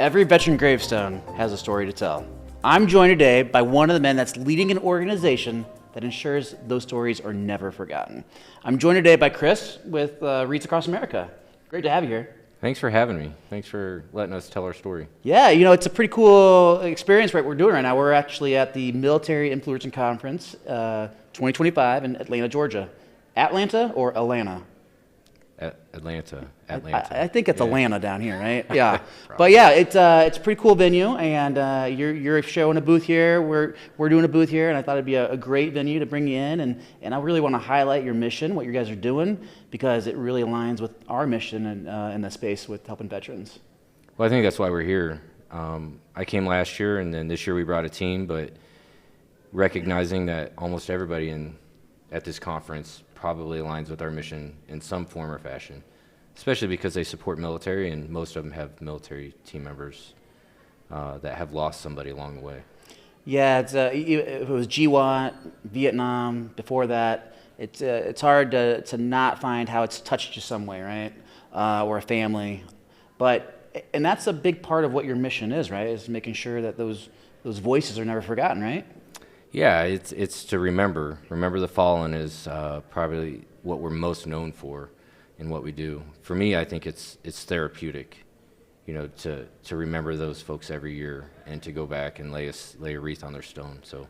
Every veteran gravestone has a story to tell. I'm joined today by one of the men that's leading an organization that ensures those stories are never forgotten. I'm joined today by Chris with Wreaths Across America. Great to have you here. Thanks for having me. Thanks for letting us tell our story. Yeah, you know, it's a pretty cool experience what we're doing right now. We're actually at the Military Influencing Conference 2025 in Atlanta, Georgia. Atlanta or Atlanta? Atlanta. I think it's Atlanta down here, right? Yeah. But yeah, it's a pretty cool venue, and you're showing a booth here. We're doing a booth here, and I thought it'd be a great venue to bring you in, and I really want to highlight your mission, what you guys are doing, because it really aligns with our mission in the space with helping veterans. Well, I think that's why we're here. I came last year, and then this year we brought a team, but recognizing that almost everybody at this conference probably aligns with our mission in some form or fashion, especially because they support military, and most of them have military team members that have lost somebody along the way. Yeah, if it was GWAT, Vietnam, before that, it's hard to not find how it's touched you some way, right? Or a family. And that's a big part of what your mission is, right? Is making sure that those voices are never forgotten, right? Yeah, it's to remember. Remember the fallen is probably what we're most known for in what we do. For me, I think it's therapeutic, you know, to remember those folks every year and to go back and lay a wreath on their stone. So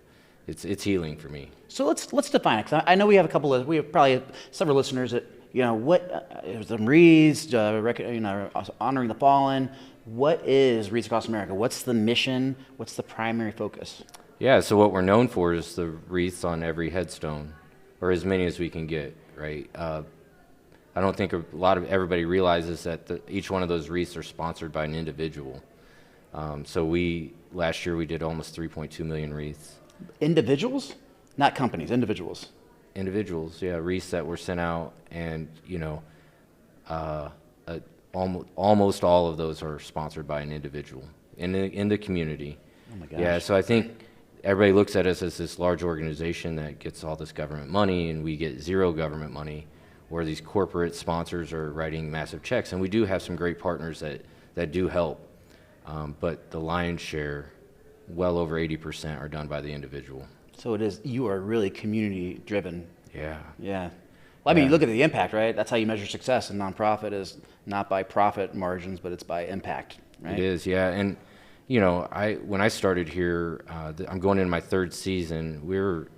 it's healing for me. So let's define it, because I know we have probably several listeners that, you know, what some wreaths, honoring the fallen. What is Wreaths Across America? What's the mission? What's the primary focus? Yeah, so what we're known for is the wreaths on every headstone, or as many as we can get, right? I don't think everybody realizes that each one of those wreaths are sponsored by an individual. So last year we did almost 3.2 million wreaths. Individuals? Not companies, individuals. Individuals, yeah, wreaths that were sent out, and almost all of those are sponsored by an individual in the community. Oh my gosh. Yeah, so I think everybody looks at us as this large organization that gets all this government money, and we get zero government money, where these corporate sponsors are writing massive checks. And we do have some great partners that do help, but the lion's share, well over 80%, are done by the individual. So you are really community driven. Yeah. Yeah. Well, I mean, you look at the impact, right? That's how you measure success in nonprofit, is not by profit margins, but it's by impact, right? It is, yeah. And when I started here, I'm going into my third season, we were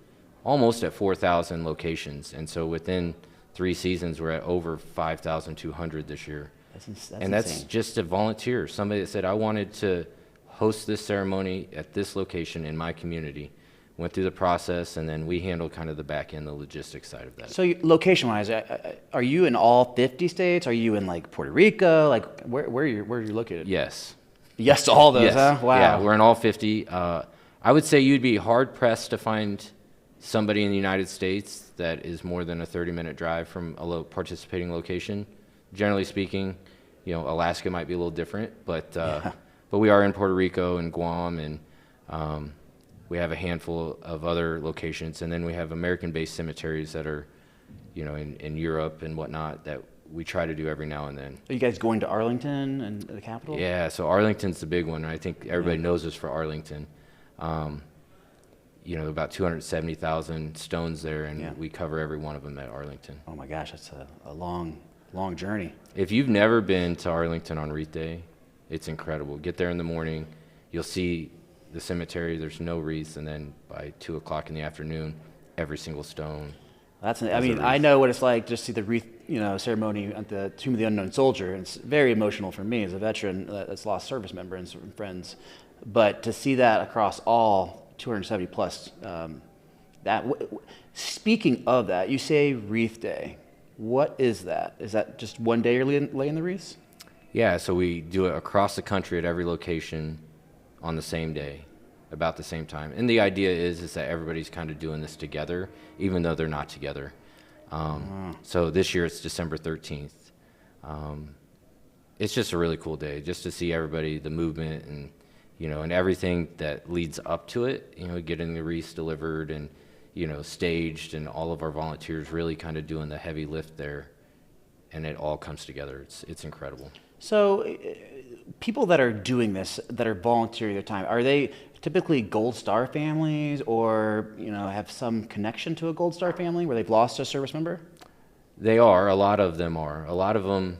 almost at 4,000 locations. And so within 3 seasons, we're at over 5,200 this year. That's insane. Just a volunteer, somebody that said, I wanted to host this ceremony at this location in my community. Went through the process, and then we handled kind of the back end, the logistics side of that. So location-wise, are you in all 50 states? Are you in like Puerto Rico? Like where are you located? Yes. Yes to all those, yes. Huh? Wow. Yeah, we're in all 50. I would say you'd be hard-pressed to find somebody in the United States that is more than a 30-minute drive from a participating location. Generally speaking, Alaska might be a little different, but we are in Puerto Rico and Guam, and we have a handful of other locations, and then we have American-based cemeteries that are, in Europe and whatnot, that we try to do every now and then. Are you guys going to Arlington and the capital? Yeah, so Arlington's the big one. I think everybody knows us for Arlington. About 270,000 stones there, and we cover every one of them at Arlington. Oh my gosh, that's a long journey. If you've never been to Arlington on Wreath Day, it's incredible. Get there in the morning, you'll see the cemetery, there's no wreaths, and then by 2 o'clock in the afternoon, every single stone. I know what it's like just to see the wreath, ceremony at the Tomb of the Unknown Soldier. And it's very emotional for me as a veteran that's lost service member and some friends. But to see that across all 270 plus, speaking of that, you say Wreath Day. What is that? Is that just one day you're laying the wreaths? Yeah, so we do it across the country at every location on the same day, about the same time. And the idea is that everybody's kind of doing this together, even though they're not together. So this year it's December 13th. It's just a really cool day, just to see everybody, the movement, and and everything that leads up to it. Getting the wreaths delivered and staged, and all of our volunteers really kind of doing the heavy lift there, and it all comes together. It's incredible. So people that are doing this, that are volunteering their time, are they typically Gold Star families, or have some connection to a Gold Star family where they've lost a service member? They are. A lot of them are. A lot of them,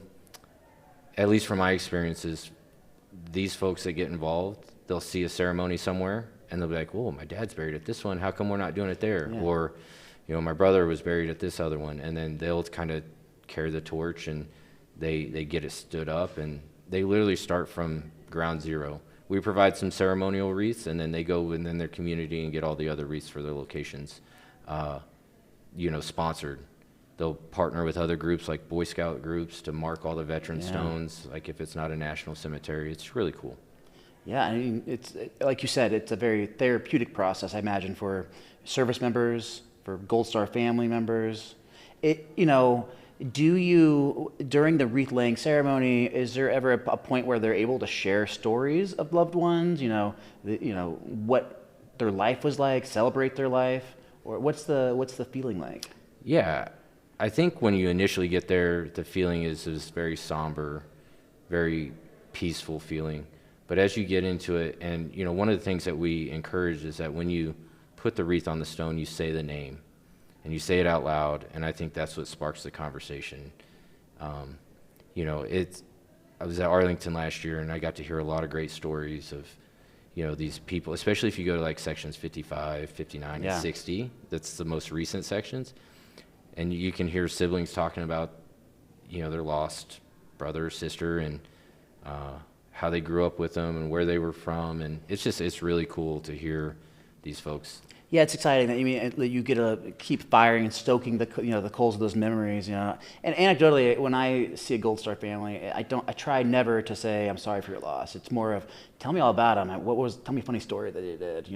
at least from my experiences, these folks that get involved, they'll see a ceremony somewhere and they'll be like, "Oh, my dad's buried at this one. How come we're not doing it there?" Yeah. Or, my brother was buried at this other one, and then they'll kind of carry the torch and they get it stood up, and they literally start from ground zero. We provide some ceremonial wreaths, and then they go within their community and get all the other wreaths for their locations, sponsored. They'll partner with other groups like Boy Scout groups to mark all the veteran stones, like if it's not a national cemetery. It's really cool. Yeah, I mean, it's like you said, it's a very therapeutic process, I imagine, for service members, for Gold Star family members. Do you, during the wreath laying ceremony, is there ever a point where they're able to share stories of loved ones? What their life was like, celebrate their life, or what's the feeling like? Yeah, I think when you initially get there, the feeling is very somber, very peaceful feeling. But as you get into it, and one of the things that we encourage is that when you put the wreath on the stone, you say the name, and you say it out loud, and I think that's what sparks the conversation. I was at Arlington last year, and I got to hear a lot of great stories of, these people, especially if you go to like sections 55, 59, and 60. That's the most recent sections. And you can hear siblings talking about, their lost brother or sister, and how they grew up with them and where they were from. And it's really cool to hear these folks. Yeah, it's exciting that you get to keep firing and stoking the coals of those memories. And anecdotally, when I see a Gold Star family, I try never to say I'm sorry for your loss. It's more of tell me all about them. Tell me a funny story that you did.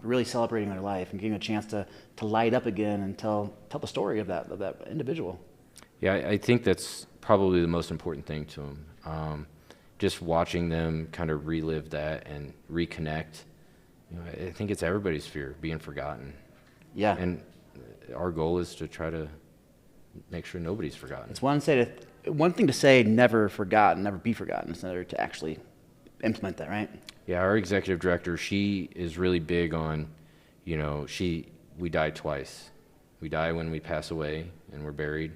Really celebrating their life and giving a chance to light up again and tell the story of that individual. Yeah, I think that's probably the most important thing to them. Just watching them kind of relive that and reconnect. I think it's everybody's fear, being forgotten. Yeah. And our goal is to try to make sure nobody's forgotten. It's one thing to say never forgotten, never be forgotten. It's another to actually implement that, right? Yeah, our executive director, she is really big on, we die twice. We die when we pass away and we're buried,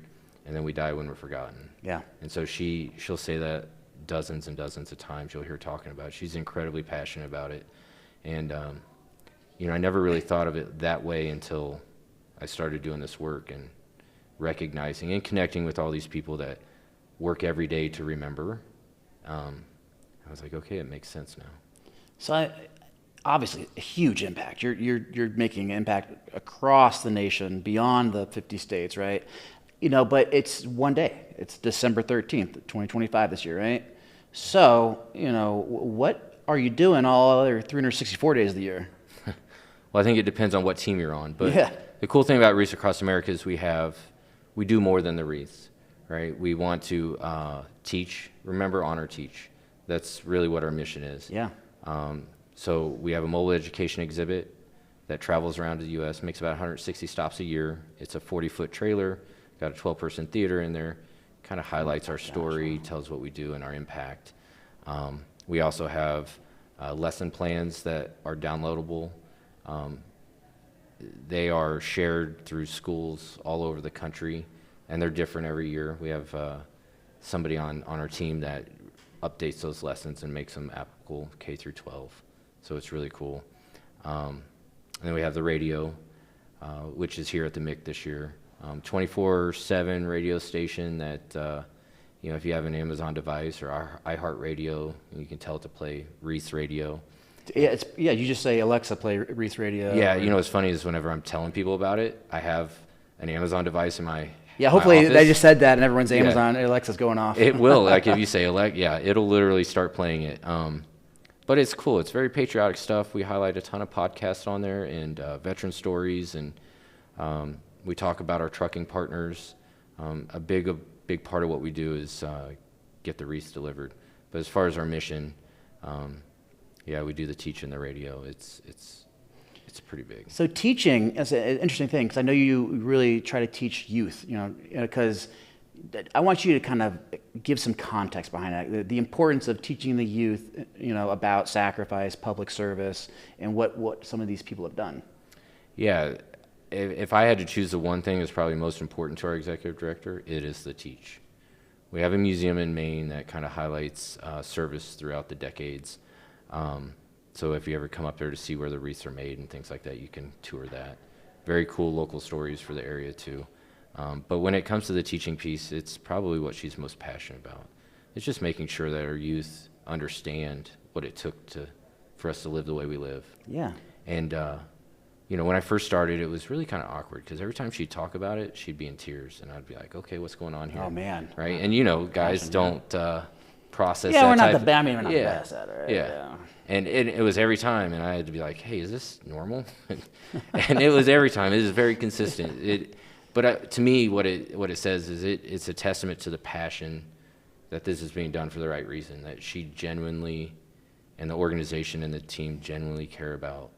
and then we die when we're forgotten. Yeah. And so she'll say that dozens and dozens of times. You'll hear her talking about it. She's incredibly passionate about it. And, I never really thought of it that way until I started doing this work and recognizing and connecting with all these people that work every day to remember. I was like, okay, it makes sense now. So obviously a huge impact. You're making an impact across the nation, beyond the 50 states, right? But it's one day. It's December 13th, 2025 this year, right? So, what are you doing all other 364 days of the year? Well, I think it depends on what team you're on. But the cool thing about Wreaths Across America is we do more than the wreaths, right? We want to teach, remember, honor, teach. That's really what our mission is. Yeah. So we have a mobile education exhibit that travels around the U.S., makes about 160 stops a year. It's a 40-foot trailer, got a 12-person theater in there, kind of highlights our story, tells what we do and our impact. We also have lesson plans that are downloadable. They are shared through schools all over the country, and they're different every year. We have somebody on our team that updates those lessons and makes them applicable K through 12. So it's really cool. And then we have the radio, which is here at the MIC this year. 24/7 radio station that if you have an Amazon device or our iHeartRadio, you can tell it to play Wreaths Radio. Yeah, you just say, Alexa, play Wreaths Radio. Yeah, what's funny is whenever I'm telling people about it, I have an Amazon device in my hopefully office. they just said that and everyone's Amazon, Alexa's going off. It will, like if you say Alexa, it'll literally start playing it. But it's cool. It's very patriotic stuff. We highlight a ton of podcasts on there and veteran stories, and we talk about our trucking partners. A big part of what we do is get the wreaths delivered. But as far as our mission, we do the teach and the radio. It's pretty big. So teaching is an interesting thing, because I know you really try to teach youth, because I want you to kind of give some context behind that, the importance of teaching the youth, about sacrifice, public service, and what some of these people have done. Yeah, if I had to choose the one thing that's probably most important to our executive director, it is the teach. We have a museum in Maine that kind of highlights service throughout the decades. So if you ever come up there to see where the wreaths are made and things like that, you can tour that. Very cool local stories for the area too. But when it comes to the teaching piece, it's probably what she's most passionate about. It's just making sure that our youth understand what it took for us to live the way we live. Yeah. And when I first started, it was really kind of awkward because every time she'd talk about it, she'd be in tears, and I'd be like, "Okay, what's going on here?" Oh man. Right? And guys don't process. Yeah, that we're not type the best. We're not the best at it. Right? Yeah. And it was every time, and I had to be like, "Hey, is this normal?" And it was every time. It was very consistent. But to me, what it says is it's a testament to the passion that this is being done for the right reason. That she genuinely, and the organization and the team genuinely care about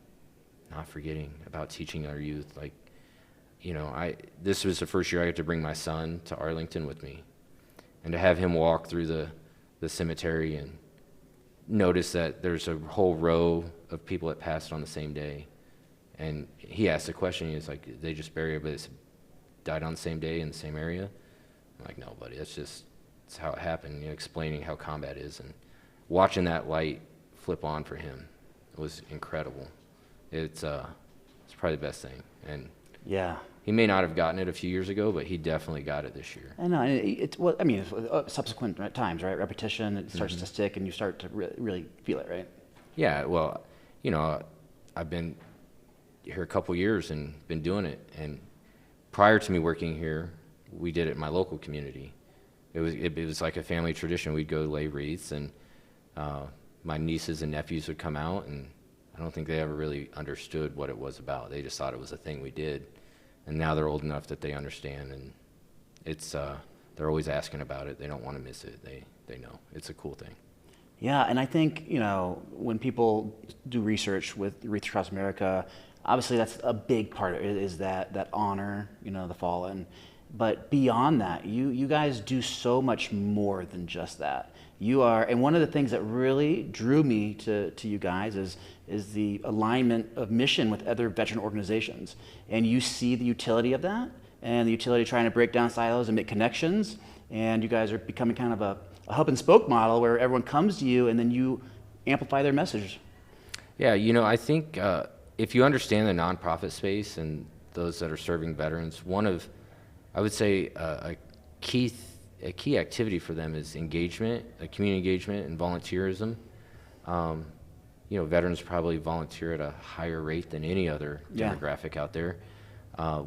not forgetting about teaching our youth. Like, this was the first year I got to bring my son to Arlington with me, and to have him walk through the cemetery and notice that there's a whole row of people that passed on the same day. And he asked a question, he was like, "They just buried everybody that's died on the same day in the same area?" I'm like, "No, buddy, that's how it happened," explaining how combat is. And watching that light flip on for him was incredible. It's probably the best thing. And yeah, he may not have gotten it a few years ago, but he definitely got it this year. I know. It's subsequent times, right? Repetition, it starts to stick, and you start to really feel it, right? Yeah, well, I've been here a couple years and been doing it. And prior to me working here, we did it in my local community. It was like a family tradition. We'd go lay wreaths, and my nieces and nephews would come out, and I don't think they ever really understood what it was about. They just thought it was a thing we did. And now they're old enough that they understand, and they're always asking about it. They don't want to miss it. They know. It's a cool thing. Yeah, and I think, when people do research with Wreaths Across America, obviously that's a big part of it, is that honor, the fallen. But beyond that, you guys do so much more than just that. You are, and one of the things that really drew me to you guys is the alignment of mission with other veteran organizations. And you see the utility of that, and the utility of trying to break down silos and make connections. And you guys are becoming kind of a hub and spoke model where everyone comes to you and then you amplify their message. Yeah, I think if you understand the nonprofit space and those that are serving veterans, I would say a key activity for them is engagement, community engagement, and volunteerism. Veterans probably volunteer at a higher rate than any other demographic out there.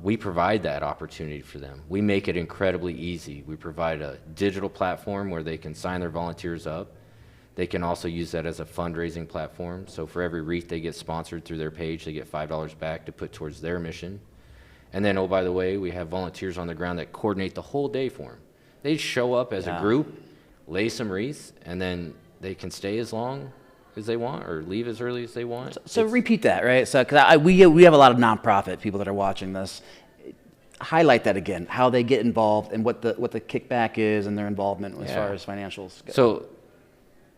We provide that opportunity for them. We make it incredibly easy. We provide a digital platform where they can sign their volunteers up. They can also use that as a fundraising platform. So for every wreath they get sponsored through their page, they get $5 back to put towards their mission. And then, oh, by the way, we have volunteers on the ground that coordinate the whole day for them. They show up as a group, lay some wreaths, and then they can stay as long as they want or leave as early as they want. So repeat that, right? So because we have a lot of nonprofit people that are watching this. Highlight that again, how they get involved and what the kickback is and their involvement as far as financials go. So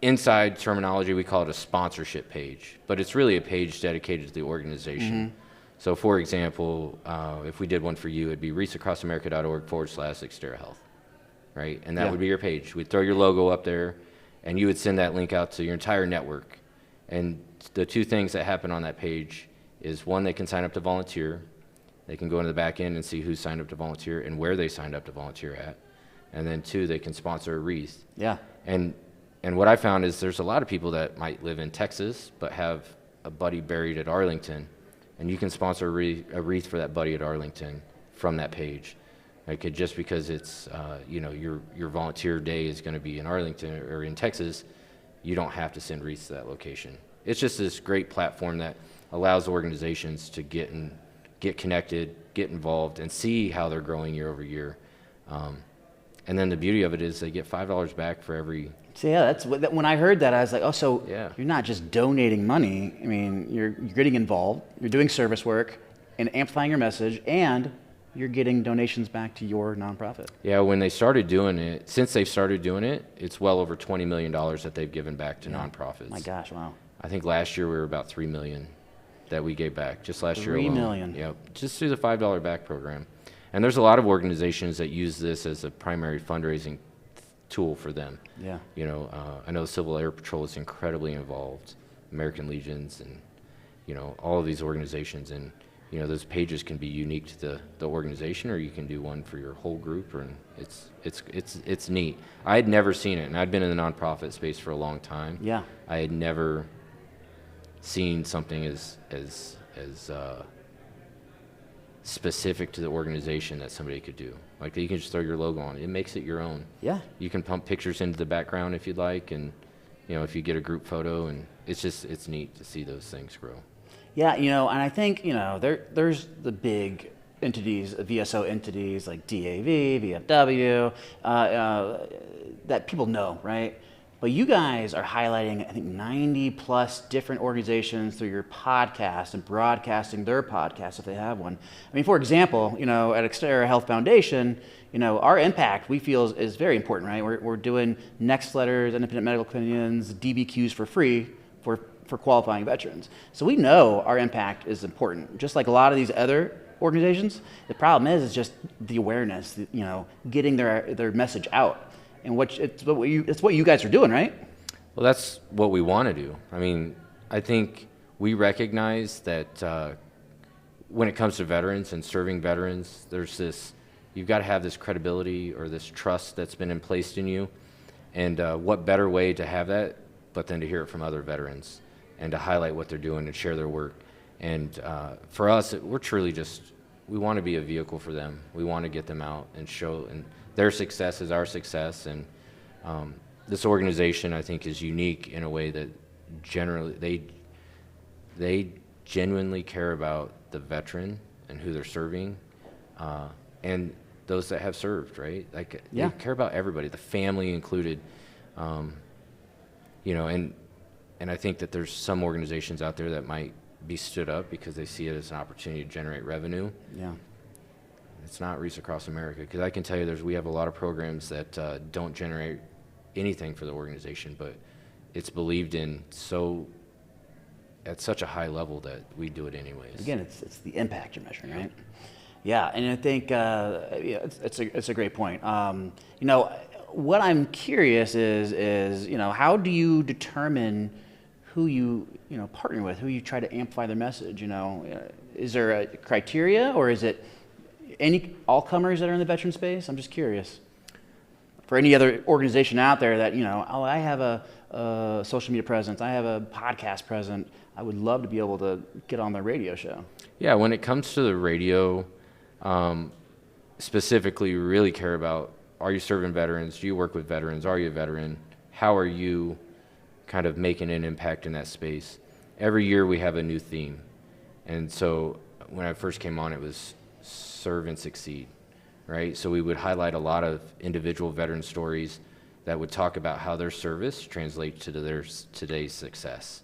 inside terminology, we call it a sponsorship page, but it's really a page dedicated to the organization. So for example, if we did one for you, it'd be wreathsacrossamerica.org/Xterra Health, right? And that would be your page. We'd throw your logo up there, and you would send that link out to your entire network. And the two things that happen on that page is, one, they can sign up to volunteer. They can go into the back end and see who signed up to volunteer and where they signed up to volunteer at. And then two, they can sponsor a wreath. Yeah. And what I found is there's a lot of people that might live in Texas but have a buddy buried at Arlington, and you can sponsor a wreath for that buddy at Arlington from that page. Like, just because it's your volunteer day is going to be in Arlington or in Texas, you don't have to send wreaths to that location. It's just this great platform that allows organizations to get connected, get involved, and see how they're growing year over year. And then the beauty of it is they get $5 back for every. So that's when I heard that, I was like, oh, so you're not just donating money. I mean, you're getting involved, you're doing service work and amplifying your message, and you're getting donations back to your nonprofit. Yeah, when they started doing it, since they've started doing it, it's well over $20 million that they've given back to nonprofits. My gosh, wow. I think last year we were about $3 million that we gave back, just last year alone. $3 million. Yep, just through the $5 back program. And there's a lot of organizations that use this as a primary fundraising tool for them. Yeah. You know, I know Civil Air Patrol is incredibly involved, American Legions, and you know, all of these organizations. And you know, those pages can be unique to the organization, or you can do one for your whole group. Or it's neat. I had never seen it, and I'd been in the nonprofit space for a long time. Yeah. I had never seen something as specific to the organization that somebody could do. Like, you can just throw your logo on it. It makes it your own. Yeah. You can pump pictures into the background if you'd like, and you know, if you get a group photo, and it's neat to see those things grow. Yeah, you know, and I think, you know, there's the big entities, VSO entities like DAV, VFW, that people know, right? But you guys are highlighting, I think, 90 plus different organizations through your podcast and broadcasting their podcast if they have one. I mean, for example, you know, at Xterra Health Foundation, you know, our impact we feel is very important, right? We're doing next letters, independent medical opinions, DBQs for free for qualifying veterans. So we know our impact is important. Just like a lot of these other organizations, the problem is just the awareness, you know, getting their message out. And it's what you guys are doing, right? Well, that's what we want to do. I mean, I think we recognize that when it comes to veterans and serving veterans, you've got to have this credibility or this trust that's been placed in you. And what better way to have that but then to hear it from other veterans and to highlight what they're doing and share their work. And for us, we're truly we want to be a vehicle for them. We want to get them out and show, and their success is our success. And this organization, I think, is unique in a way that generally they genuinely care about the veteran and who they're serving, and those that have served, right? Like, they care about everybody, the family included. You know, and I think that there's some organizations out there that might be stood up because they see it as an opportunity to generate revenue. Yeah. It's not Wreaths Across America, because I can tell you we have a lot of programs that don't generate anything for the organization, but it's believed in at such a high level that we do it anyways. Again, it's the impact you're measuring, right? Yeah, and I think it's a great point. You know, what I'm curious is you know, how do you determine who you partner with, who you try to amplify their message? You know, is there a criteria, or is it all comers that are in the veteran space? I'm just curious. For any other organization out there that, you know, I have a social media presence, I have a podcast presence, I would love to be able to get on their radio show. Yeah, when it comes to the radio, specifically, we really care about, are you serving veterans? Do you work with veterans? Are you a veteran? How are you kind of making an impact in that space? Every year we have a new theme. And so when I first came on, it was serve and succeed, right? So we would highlight a lot of individual veteran stories that would talk about how their service translates to their today's success.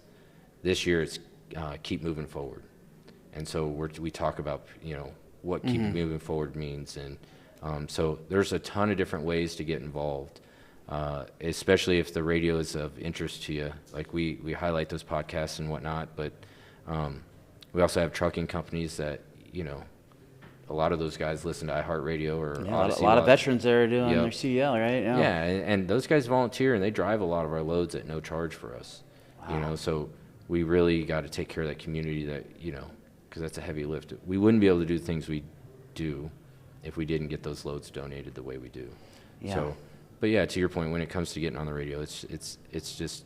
This year it's keep moving forward. And so we talk about, you know, what keep moving forward means. And so there's a ton of different ways to get involved, especially if the radio is of interest to you. Like, we highlight those podcasts and whatnot, but we also have trucking companies that, you know, a lot of those guys listen to iHeartRadio or Odyssey. A lot of veterans that are doing their CDL, right? Yeah, and those guys volunteer, and they drive a lot of our loads at no charge for us. Wow. You know, so we really got to take care of that community, that, you know, because that's a heavy lift. We wouldn't be able to do things we do if we didn't get those loads donated the way we do. Yeah. So, but yeah, to your point, when it comes to getting on the radio, it's just,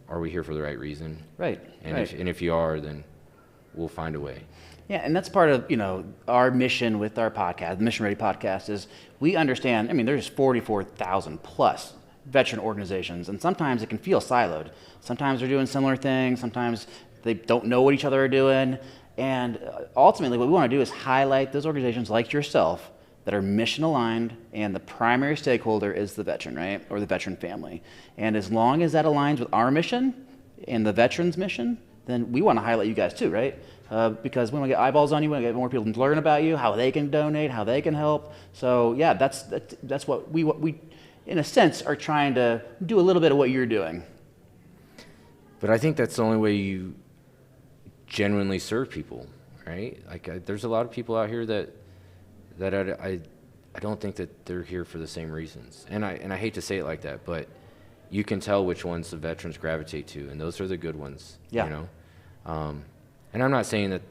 are we here for the right reason? Right. And if you are, then we'll find a way. Yeah, and that's part of, you know, our mission with our podcast, the Mission Ready podcast, is we understand, I mean, there's 44,000 plus veteran organizations, and sometimes it can feel siloed. Sometimes they're doing similar things, sometimes they don't know what each other are doing, and ultimately what we want to do is highlight those organizations like yourself that are mission aligned, and the primary stakeholder is the veteran, right, or the veteran family. And as long as that aligns with our mission and the veterans' mission, then we want to highlight you guys too, right? because we want to get eyeballs on you. We want to get more people to learn about you, how they can donate, how they can help. So yeah, that's what we in a sense are trying to do a little bit of what you're doing. But I think that's the only way you genuinely serve people, right? Like there's a lot of people out here that I don't think that they're here for the same reasons. And I hate to say it like that, but you can tell which ones the veterans gravitate to, and those are the good ones. Yeah. You know, and I'm not saying that,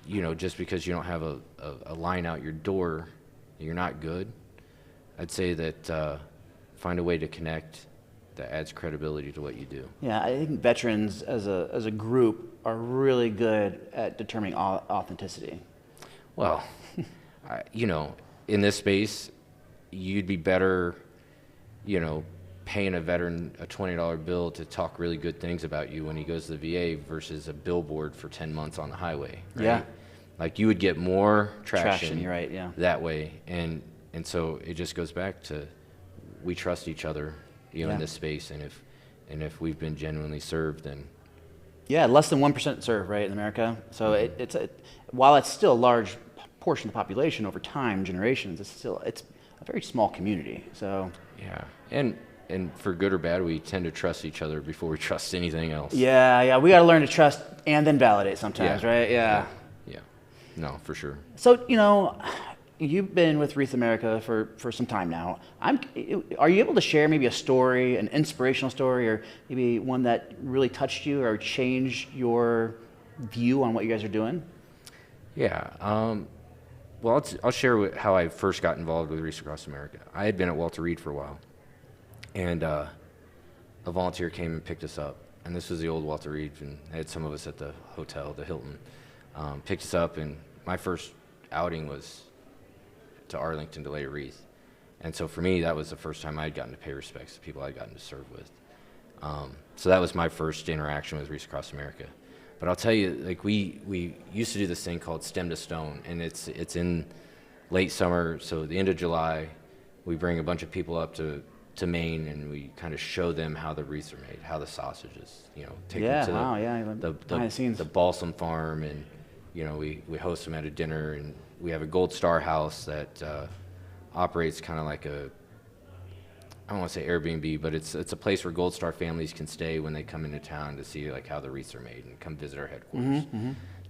you know, just because you don't have a line out your door, you're not good. I'd say that find a way to connect that adds credibility to what you do. Yeah, I think veterans as a group are really good at determining authenticity. Well, you know, in this space, you'd be better, you know, paying a veteran a $20 bill to talk really good things about you when he goes to the VA versus a billboard for 10 months on the highway, right? Yeah. Like you would get more traction You're right, yeah. that way. And so it just goes back to we trust each other, you know, in this space. And if we've been genuinely served, then yeah, less than 1% serve, right, in America. So while it's still a large portion of the population over time, generations, it's a very small community. So yeah, and for good or bad, we tend to trust each other before we trust anything else. yeah, we got to learn to trust and then validate sometimes, right? Yeah. No, for sure. So, you know, you've been with Wreaths America for some time now. Are you able to share maybe a story, an inspirational story, or maybe one that really touched you or changed your view on what you guys are doing? Yeah. Well, I'll share how I first got involved with Wreaths Across America. I had been at Walter Reed for a while, and a volunteer came and picked us up. And this was the old Walter Reed, and I had some of us at the hotel, the Hilton. Picked us up, and my first outing was to Arlington to lay a wreath. And so for me, that was the first time I'd gotten to pay respects to people I'd gotten to serve with. So that was my first interaction with Wreaths Across America. But I'll tell you, like we used to do this thing called Stem to Stone, and it's in late summer, so the end of July, we bring a bunch of people up to Maine, and we kind of show them how the wreaths are made, how the sausages, you know, take them to behind the scenes. the balsam farm, and you know, we host them at a dinner, and we have a Gold Star house that operates kind of like I don't want to say Airbnb, but it's a place where Gold Star families can stay when they come into town to see like how the wreaths are made and come visit our headquarters.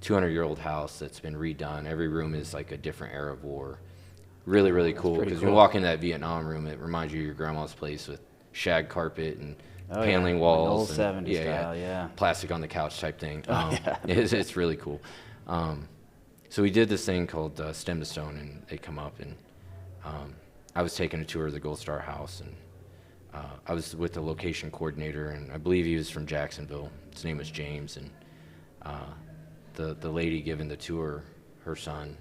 200-year-old house that's been redone. Every room is like a different era of war. Really, really cool, because when you walk in that Vietnam room, it reminds you of your grandma's place with shag carpet and paneling walls. Old 70s style, yeah. Plastic on the couch type thing. It's really cool. So we did this thing called Stem to Stone, and they come up, and I was taking a tour of the Gold Star house, and I was with the location coordinator, and I believe he was from Jacksonville. His name was James, and the lady giving the tour, her son,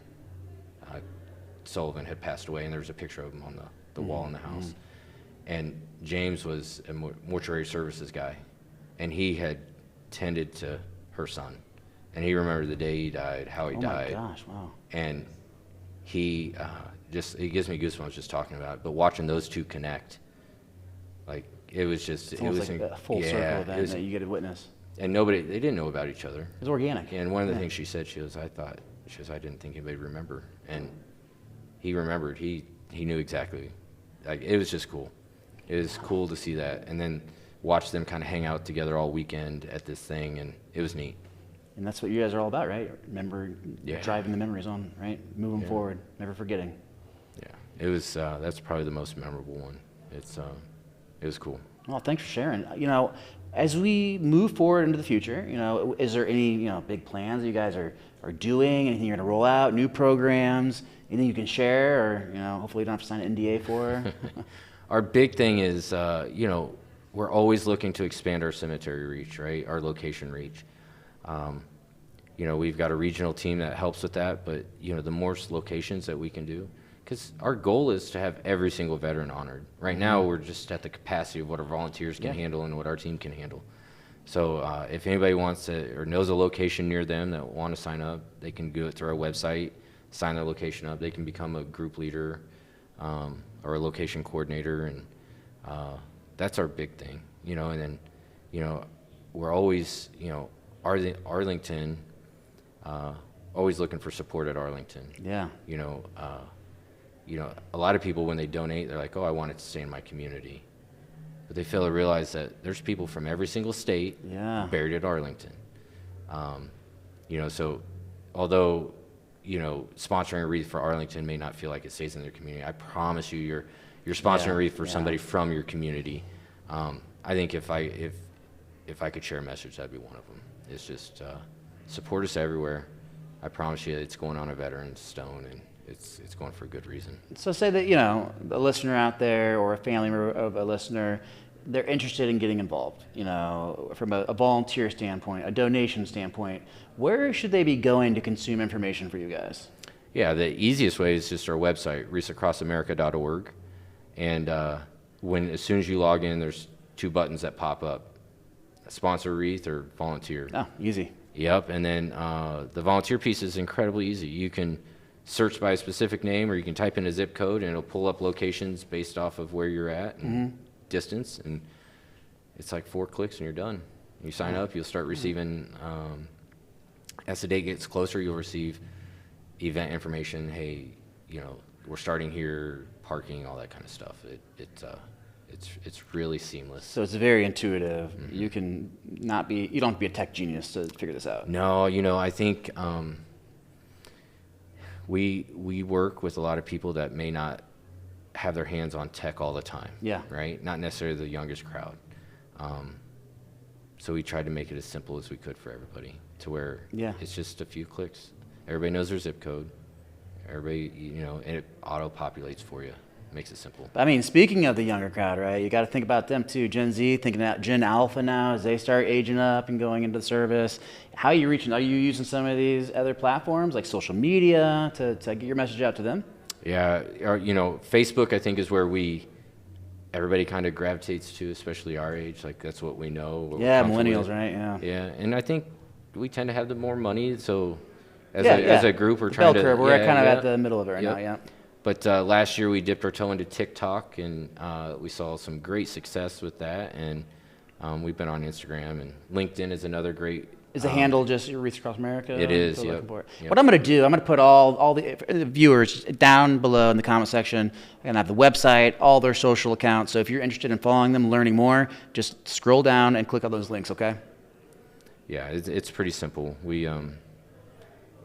Sullivan, had passed away, and there was a picture of him on the wall in the house. And James was a mortuary services guy, and he had tended to her son. And he remembered the day he died, how he died. Oh my gosh, wow. And he it gives me goosebumps just talking about it. But watching those two connect, like it was just, It's almost like a full circle event that you get to witness. And they didn't know about each other. It was organic. And one of the things she said, I didn't think anybody would remember. And he remembered. He knew exactly. Like, it was just cool. It was cool to see that, and then watch them kind of hang out together all weekend at this thing, and it was neat. And that's what you guys are all about, right? Remember, driving the memories on, right? Moving forward, never forgetting. Yeah, it was. That's probably the most memorable one. It was cool. Well, thanks for sharing. You know, as we move forward into the future, you know, is there any big plans that you guys are doing? Anything you're going to roll out? New programs? Anything you can share, or hopefully you don't have to sign an NDA for? Our big thing is, we're always looking to expand our cemetery reach, right? Our location reach. We've got a regional team that helps with that, but the more locations that we can do, because our goal is to have every single veteran honored. Right now, we're just at the capacity of what our volunteers can handle and what our team can handle. So if anybody wants to or knows a location near them that want to sign up, they can go to our website, sign their location up. They can become a group leader or a location coordinator, and that's our big thing. And then we're always Arlington always looking for support at Arlington. Yeah. A lot of people when they donate, they're like, oh, I want it to stay in my community. But they fail to realize that there's people from every single state buried at Arlington. So although, sponsoring a wreath for Arlington may not feel like it stays in their community, I promise you, you're sponsoring a wreath for somebody from your community. I think if I could share a message, that'd be one of them. It's just support us everywhere. I promise you, it's going on a veteran's stone, and it's going for a good reason. So say that, a listener out there or a family member of a listener, they're interested in getting involved, from a volunteer standpoint, a donation standpoint. Where should they be going to consume information for you guys? Yeah, the easiest way is just our website, wreathsacrossamerica.org. And as soon as you log in, there's 2 buttons that pop up: sponsor wreath or volunteer. Oh, easy. Yep, and then the volunteer piece is incredibly easy. You can search by a specific name, or you can type in a zip code, and it'll pull up locations based off of where you're at and distance, and it's like 4 clicks and you're done. You sign up, you'll start receiving, as the date gets closer, you'll receive event information. Hey, we're starting here, parking, all that kind of stuff. It's really seamless. So it's very intuitive. You can you don't have to be a tech genius to figure this out. No, I think we work with a lot of people that may not have their hands on tech all the time. Yeah. Right? Not necessarily the youngest crowd. So we tried to make it as simple as we could for everybody, to where it's just a few clicks. Everybody knows their zip code. Everybody, and it auto-populates for you. Makes it simple. I mean, speaking of the younger crowd, right? You got to think about them too. Gen Z, thinking about Gen Alpha now as they start aging up and going into the service. How are you reaching? Are you using some of these other platforms like social media to get your message out to them? Yeah, Facebook I think is where everybody kind of gravitates to, especially our age. Like that's what we know. Yeah, millennials, right? Yeah. Yeah, and I think we tend to have the more money, so as a group we're trying bell curve. We're kind of at the middle of it right now. Yeah. But last year we dipped our toe into TikTok, and we saw some great success with that. And we've been on Instagram, and LinkedIn is another great. Is the handle just Wreaths Across America? It is, Yep. What I'm going to do, I'm going to put all the viewers down below in the comment section. I'm going to have the website, all their social accounts. So if you're interested in following them, learning more, just scroll down and click on those links, okay? Yeah, it's pretty simple. We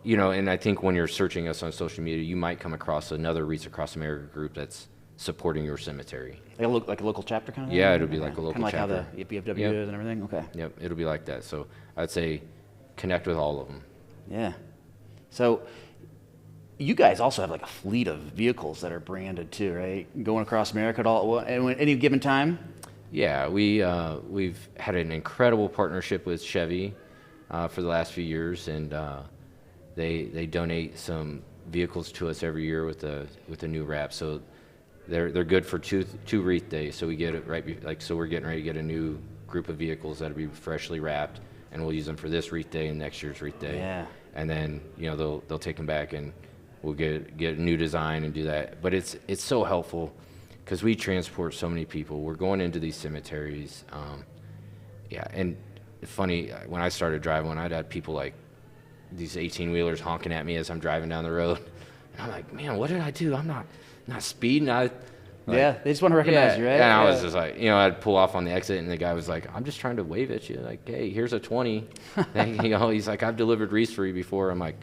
and I think when you're searching us on social media, you might come across another Wreaths Across America group that's supporting your cemetery. Like a local chapter kind of thing? Yeah, it'll be like a local chapter. Kind of like how the BFW is and everything? Okay. Yep, it'll be like that. So I'd say connect with all of them. Yeah. So you guys also have like a fleet of vehicles that are branded too, right? Going across America at any given time? Yeah, we've had an incredible partnership with Chevy for the last few years, and they donate some vehicles to us every year with a new wrap. So they're good for two wreath days. So we get it so we're getting ready to get a new group of vehicles that'll be freshly wrapped, and we'll use them for this wreath day and next year's wreath day. Yeah. And then they'll take them back, and we'll get a new design and do that. But it's so helpful because we transport so many people. We're going into these cemeteries. And funny, when I started driving, I'd had people like these 18-wheelers honking at me as I'm driving down the road. And I'm like, man, what did I do? I'm not speeding. They just want to recognize you, right? And I was just like, I'd pull off on the exit, and the guy was like, I'm just trying to wave at you. Like, hey, here's a 20. And, he's like, I've delivered wreaths for you before. I'm like,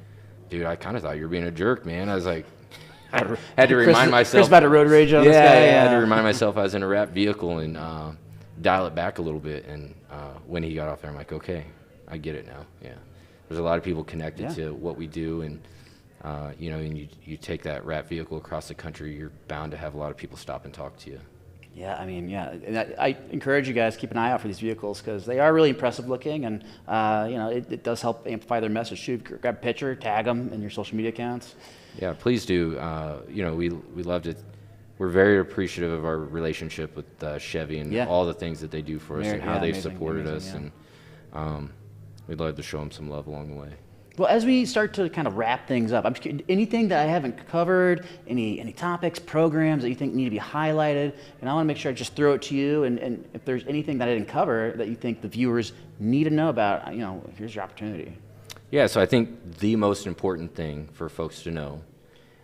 dude, I kind of thought you were being a jerk, man. I was like, I had to remind myself. Chris about to road rage on this guy. I had to remind myself I was in a wrapped vehicle and dial it back a little bit. And when he got off there, I'm like, okay, I get it now. Yeah. There's a lot of people connected to what we do, and and you take that wrapped vehicle across the country, you're bound to have a lot of people stop and talk to you. Yeah, and I encourage you guys to keep an eye out for these vehicles because they are really impressive looking, and it does help amplify their message too. Grab a picture, tag them in your social media accounts. Yeah, please do. We loved it. We're very appreciative of our relationship with Chevy and all the things that they do for us and how they've supported us, and we'd love to show them some love along the way. Well, as we start to kind of wrap things up, anything that I haven't covered, any topics, programs that you think need to be highlighted, and I want to make sure I just throw it to you, and if there's anything that I didn't cover that you think the viewers need to know about, here's your opportunity. Yeah, so I think the most important thing for folks to know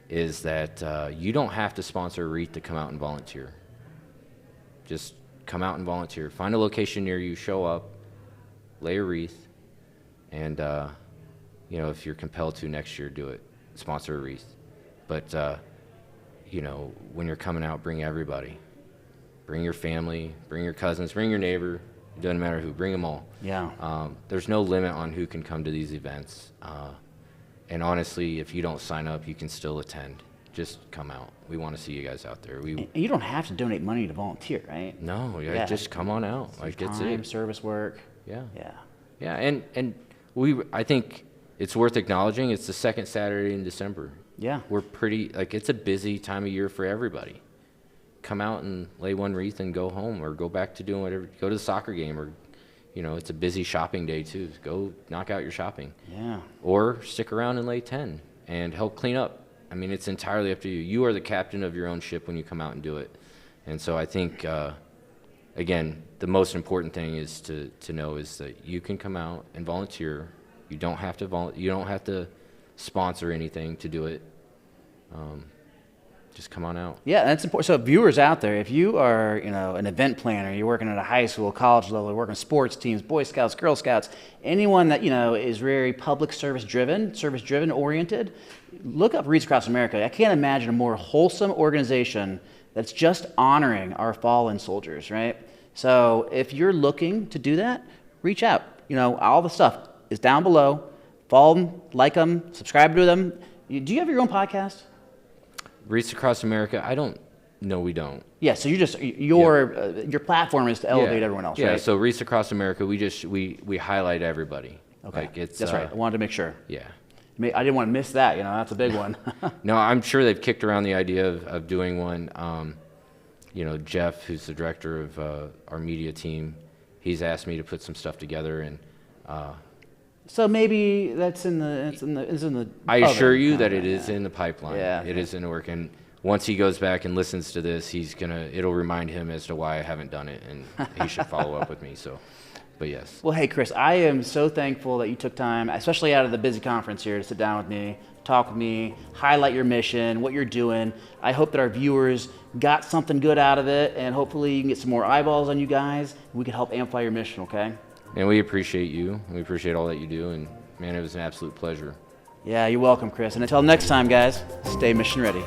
is that you don't have to sponsor a wreath to come out and volunteer. Just come out and volunteer. Find a location near you, show up, lay a wreath, and if you're compelled to next year, do it. Sponsor a wreath. But when you're coming out, bring everybody. Bring your family, bring your cousins, bring your neighbor. It doesn't matter who, bring them all. Yeah. There's no limit on who can come to these events. And honestly, if you don't sign up, you can still attend. Just come out. We want to see you guys out there. And you don't have to donate money to volunteer, right? No, just come on out. Like, it's time, it. service work. Yeah. Yeah. Yeah, and I think it's worth acknowledging. It's the second Saturday in December. Yeah. We're it's a busy time of year for everybody. Come out and lay one wreath and go home, or go back to doing whatever. Go to the soccer game, or it's a busy shopping day too. Go knock out your shopping. Yeah. Or stick around and lay 10 and help clean up. I mean, it's entirely up to you. You are the captain of your own ship when you come out and do it. And so I think, again, the most important thing is to know is that you can come out and volunteer. You don't have to sponsor anything to do it. Just come on out. Yeah, that's important. So viewers out there, if you are, an event planner, you're working at a high school, college level, you're working sports teams, Boy Scouts, Girl Scouts, anyone that, is very public service driven oriented, look up Wreaths Across America. I can't imagine a more wholesome organization that's just honoring our fallen soldiers, right? So if you're looking to do that, reach out. All the stuff is down below. Follow them, like them, subscribe to them. Do you have your own podcast? Wreaths Across America, we don't. Yeah, so your platform is to elevate everyone else, yeah, right? so Wreaths Across America, we highlight everybody. Okay, like that's right. I wanted to make sure. Yeah. I didn't want to miss that, that's a big one. No, I'm sure they've kicked around the idea of doing one. Jeff, who's the director of our media team, he's asked me to put some stuff together, and so maybe that's in the. I assure you that it is in the pipeline. Yeah, it is in the work, and once he goes back and listens to this, it'll remind him as to why I haven't done it, and he should follow up with me. So, but yes. Well, hey, Chris, I am so thankful that you took time, especially out of the busy conference here, to sit down with me, talk with me, highlight your mission, what you're doing. I hope that our viewers got something good out of it, and hopefully you can get some more eyeballs on you guys. We can help amplify your mission, okay? And we appreciate you. We appreciate all that you do, and man, it was an absolute pleasure. Yeah, you're welcome, Chris. And until next time, guys, stay mission ready.